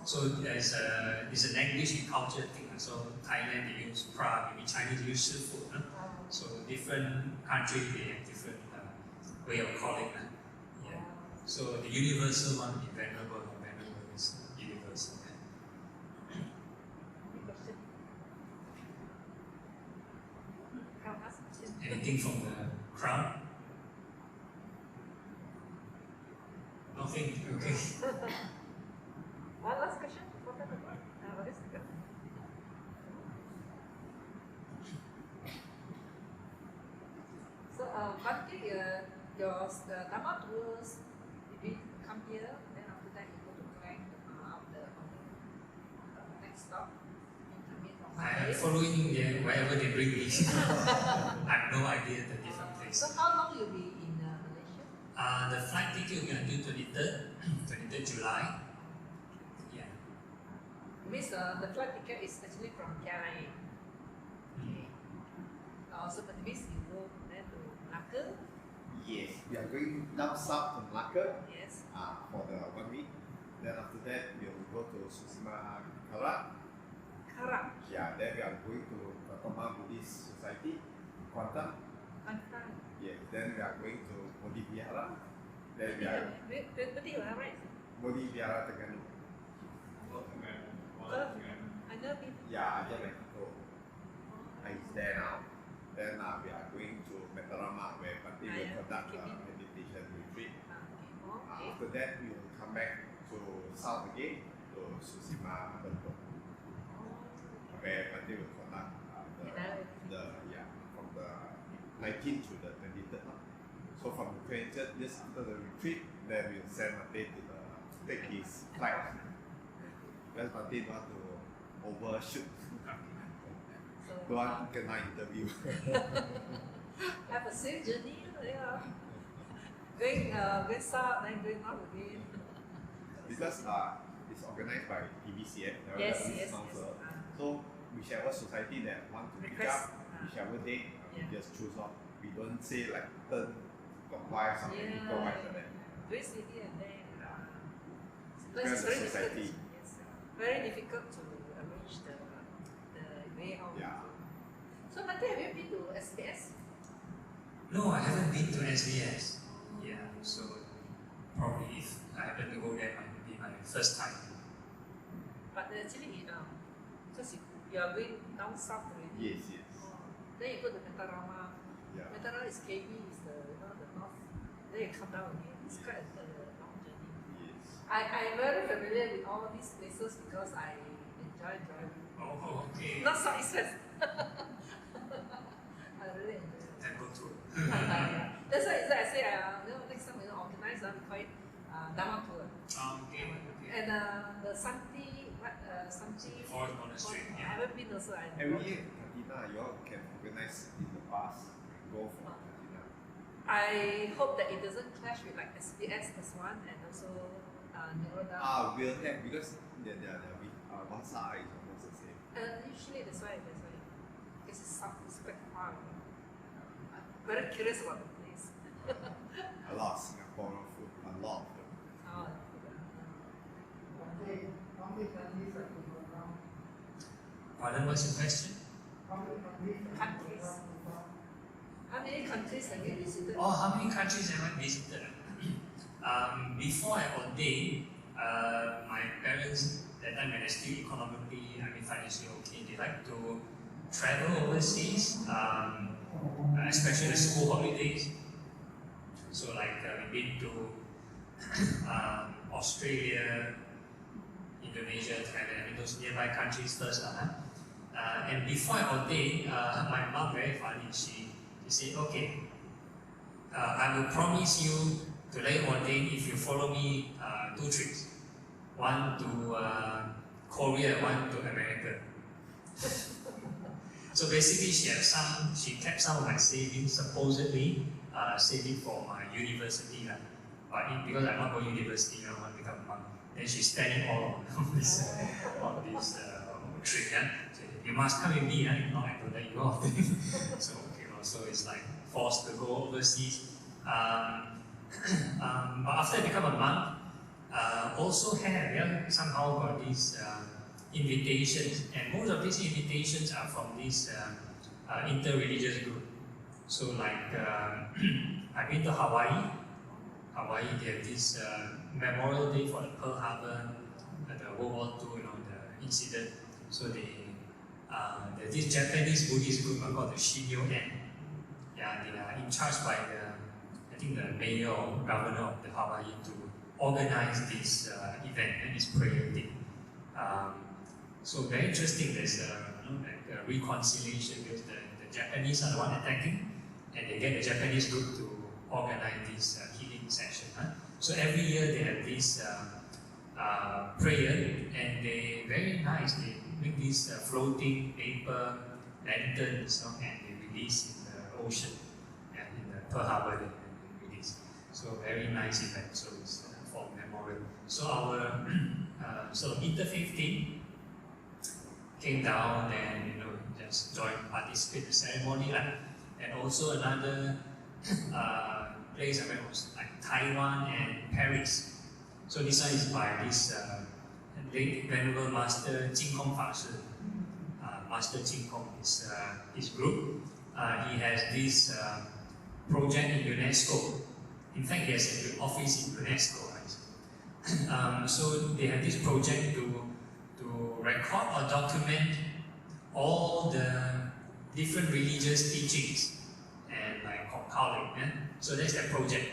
So it's a language and culture thing. So Thailand they use Phra, maybe Chinese use Shifu. So different countries they have different way of calling it. Yeah. So the universal one is venerable. Venerable is universal. Anything from the crowd? Nothing. Okay. One last question. What is it? So, Bhante, your Dhamma tours, you come here, then after that you go to Klang after the next stop. I am following wherever they bring me. I have no idea the different places. So, how long you'll be in Malaysia? The flight ticket will be until 23rd July. Yeah. Means the flight ticket is actually from KLIA. Okay. So that means you go there to Malacca. Yes, we are going down south to Malacca. Yes. For the 1 week. Then after that, we will go to Susima Perak. Perak. Yeah, then we are going to Pertama Buddhist Society, Kuantan. Kuantan. Yes, then we are going to Bodhi Vihara. Then we are Bodhi Vihara, right? Bodhi Vihara Terengganu. I know it. Yeah, Ajah Mexico. It's there now. Then we are going to Metarama where Bhante will conduct a meditation retreat. Okay. After that, we will come back to south again to Susima Temple, where Bhante will conduct from the 19th to the 23rd. So from the 23rd, just after the retreat, then we'll send Bhante to take his flight. Because Bhante don't want to overshoot. Don't want to get interview. Have a safe journey, yeah. Going south, then going north again. Because it's organized by TBCM, the Yes. Council. So whichever society that want to pick up, whichever date, we just choose off. We don't say like turn clockwise or anti-clockwise like that. Very city and then Because it's very society. difficult. Yes, very difficult to arrange the way how. Yeah. So, Mate, have you been to SBS? No, I haven't been to SBS. Yeah, so probably if I happen to go there, it might be my first time. But actually, because you are going down south already. Yes. Then you go to Metarama. Yeah. Metarama is KB, is the north. Then you come down again. It's quite a long journey. Yes. I'm very familiar with all these places because I enjoy driving. Oh, okay. Not south east west. I really enjoy it. Temple tour. That's why I say next time we organize we call it Dhamma tour. Okay. And the Santi Forest Monastery. I Yeah. haven't been also. Every year, Katina, you all can organize in the past and go for Katina. I hope that it doesn't clash with like SBS as one and also Neurodam. We'll have because the one side is almost the same. Usually that's why because it's quite far. I'm very curious about the place. A lot of Singaporean food, a lot of them. Pardon, what's your question? Countries. How many countries have you visited? Oh, how many countries have I visited? Before I ordained, my parents, that time when they're still economically, financially okay, they like to travel overseas, especially the school holidays. So like we've been to Australia, Indonesia, Thailand, those nearby countries first. And before I ordained, my mom, very funny, she said, okay, I will promise you to let you ordain if you follow me 2 trips. One to Korea, one to America. So basically she kept some of my savings, supposedly saving for my university. But because I'm not going to university, I want to become a monk. Then she's spending all on this trip. So you must come with me, if not I don't let you off. So so it's like forced to go overseas. But after I become a monk, also somehow got these invitations, and most of these invitations are from this inter-religious group. So like I've been to Hawaii, they have this Memorial Day for the Pearl Harbor, the World War II, the incident. So there's this Japanese Buddhist group called the Shinyo-en. Yeah, they are in charge by the mayor or governor of the Hawaii to organize this event and this prayer thing. So very interesting. There's a reconciliation because the Japanese are the one attacking, and they get the Japanese group to organize this healing session. So every year they have this prayer, and they very nice. They make these floating paper lanterns, and they release in the ocean, and in the Pearl Harbor they release. So very nice event. So it's for memorial. So our interfaith team came down and just participate in the ceremony, and also another place I went was like Taiwan and Paris. So this one is by this late Venerable Master Jing Kong Fa Shi. Master Jing Kong is his group. He has this project in UNESCO. In fact, he has an office in UNESCO. So they have this project to record or document all the different religious teachings and like compile it. So that's their project.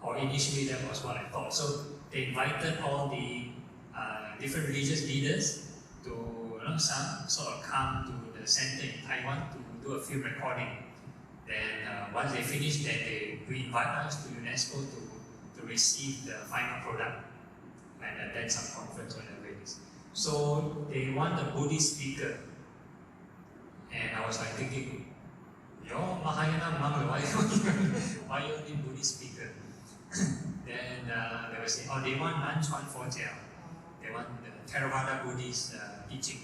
Or initially that was what I thought. So they invited all the different religious leaders to some sort of come to the center in Taiwan to do a film recording. Then once they finish, then they invite us to UNESCO to receive the final product and attend some conference or whatever it is. So they want a Buddhist speaker, and I was like thinking, Mahayana monk, why you need Buddhist speaker? Then they were saying, they want Nanchuan Forjiao. They want the Theravada Buddhist teaching.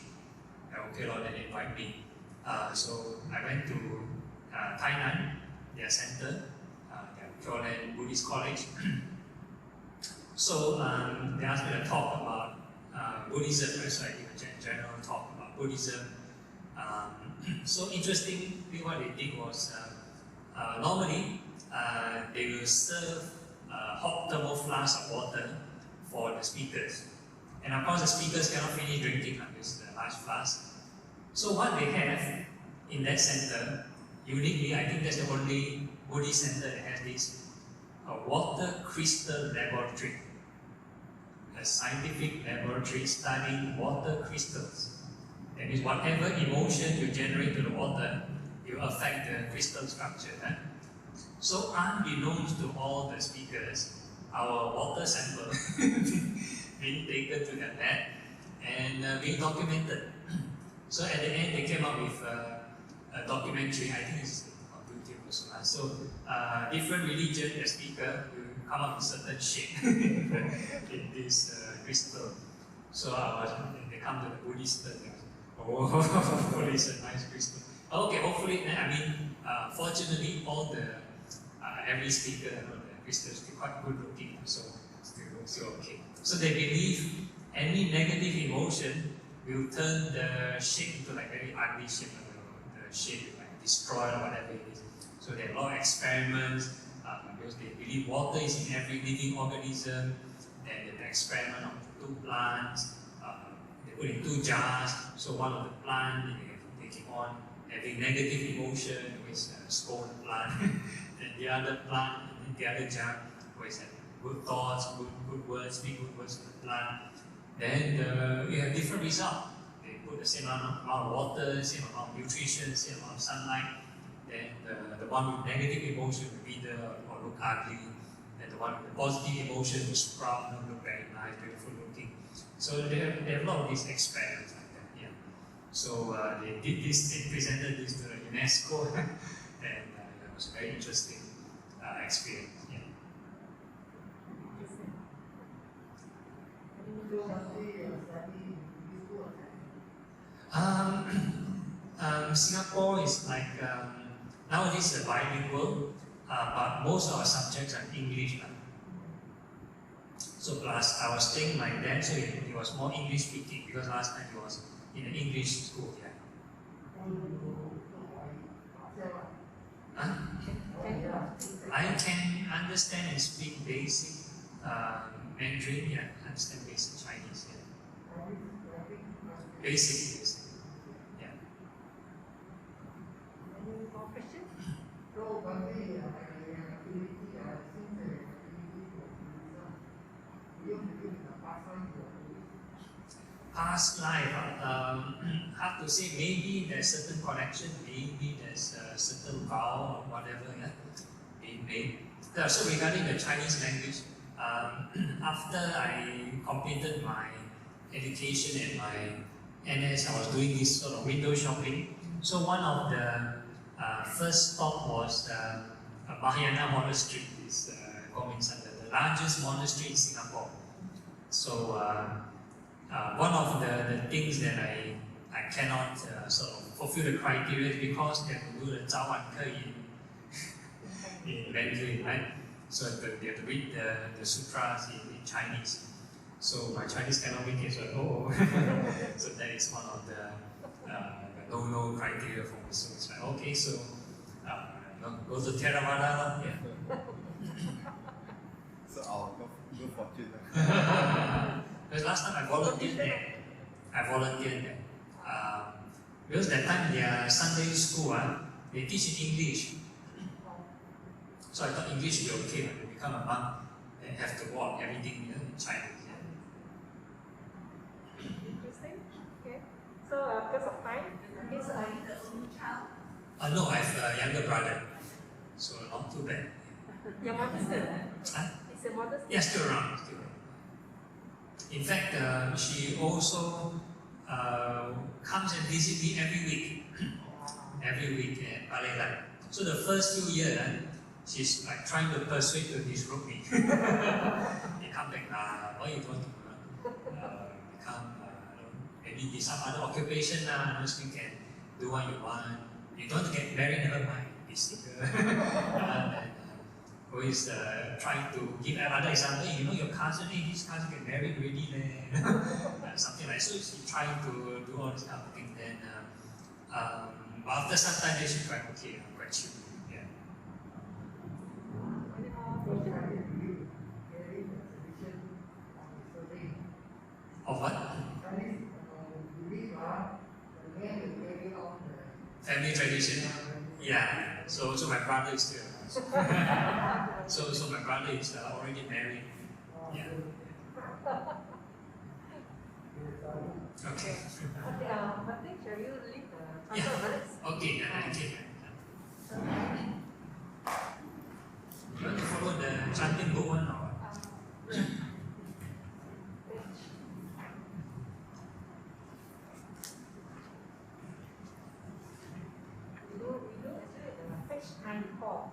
Okay, Lord, then invite me. So I went to Tainan, their center, their Pure Land Buddhist College. So they asked me to talk about Buddhism, so I gave a general talk about Buddhism. So interestingly, what they did was normally they will serve hot thermal flask of water for the speakers. And of course, the speakers cannot finish drinking this large flask. So what they have in that center, uniquely, I think that's the only Buddhist center that has this water crystal laboratory. A scientific laboratory studying water crystals. That means whatever emotion you generate to the water, you affect the crystal structure. So unbeknownst to all the speakers, our water sample being taken to the lab and being documented. So at the end, they came up with a documentary. I think it's on YouTube also. So different religion, the speaker will come up with certain shape in this crystal. So they come to the Buddhist. It's a nice crystal. Okay, hopefully, fortunately, all the every speaker, the crystals are quite good looking, so still okay. So they believe any negative emotion will turn the shape into like very ugly shape, the shape will like destroy or whatever it is. So there are a lot of experiments because they believe water is in every living organism. then the experiment of 2 plants, they put in 2 jars, so one of the plant, they keep on having negative emotion, which scold the plant, and the other plant, in the other jar, always have good thoughts, good words, speak good words to the plant. Then you have different results. They put the same amount of water, same amount of nutrition, same amount of sunlight. Then the one with negative emotion will wither or look ugly. Then the one with the positive emotion will sprout and look very nice, beautiful looking. So they have a lot of these experiments like that. Yeah. So they did this, they presented this to the UNESCO, and it was a very interesting experience. Yeah. Singapore is like nowadays bilingual, but most of our subjects are English. So plus I was staying my dad, so he was more English speaking because last time he was in an English school. Yeah. I can understand and speak basic Mandarin. Yeah, understand basic Chinese. Yeah. Basic. Yeah. Any more questions? Past life, hard to say. Maybe there's certain connection. Maybe there's a certain vow or whatever. Yeah, being made. So regarding the Chinese language, after I completed my education and my NS, I was doing this sort of window shopping. So one of the first stop was Mahayana Monastery. It's the largest monastery in Singapore. So one of the things that I cannot sort of fulfill the criteria is because they have to do the Zhawan Ke in Mandarin, right? So they have to read the sutras in Chinese. So my Chinese cannot make it, so so that is one of the no criteria for me. So it's like, okay, so go to Theravada. Yeah. So I'll go fortune. Because last time I volunteered there. Because that time their Sunday school, they teach in English. So I thought English would be okay when you become a monk and have to walk everything in Chinese. Yeah. Interesting. Okay. So because of time, is you the only child? No, I have a younger brother. So not too bad. Your mother still? Is your mother still? Yeah, still around. In fact, she also comes and visits me every week. Every week at Perak. So the first few years, she's like trying to persuade to disrobe me. You come back, why you don't want to become, maybe some other occupation now, so you can do what you want. You don't want to get married, never mind, be single. Always trying to give another example, you know your cousin, hey, this cousin get married already there. Something like so she trying to do all this kind of thing. Then but after some time then she quite okay, quite chill. Yeah. Of what? Family tradition. Yeah. So my brother is still so my brother is already married. Yeah. Okay. I think shall you leave the Yeah. minutes? Okay. You want to follow the chanting book one or what? We do actually the page 94.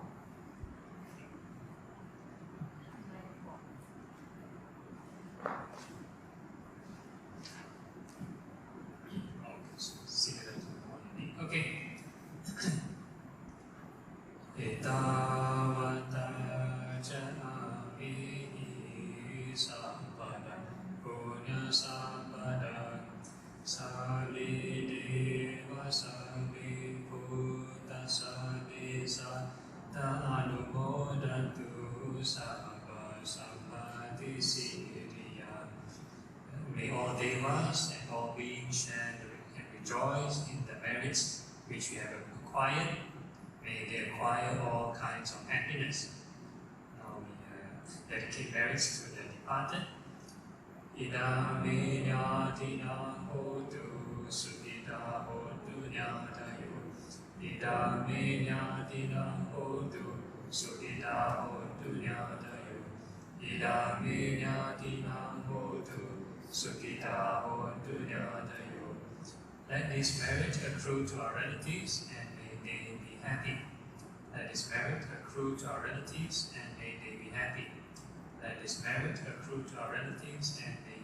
Okay. Etavata janavihi sampada punya sampada sali deva sali puta sali ta anumodantu sabha sampati siddhi parents which we have acquired, may they acquire all kinds of happiness. Now we dedicate merits to the departed. Ida me nyatina hotu sukita hotu nyadayo. Ida me nyatina hotu sukita hotu nyadayo. Ida me nyatina hotu sukita hotu nyadayo. Let this merit accrue to our relatives and may they be happy. Let this merit accrue to our relatives and may they be happy. Let this merit accrue to our relatives and may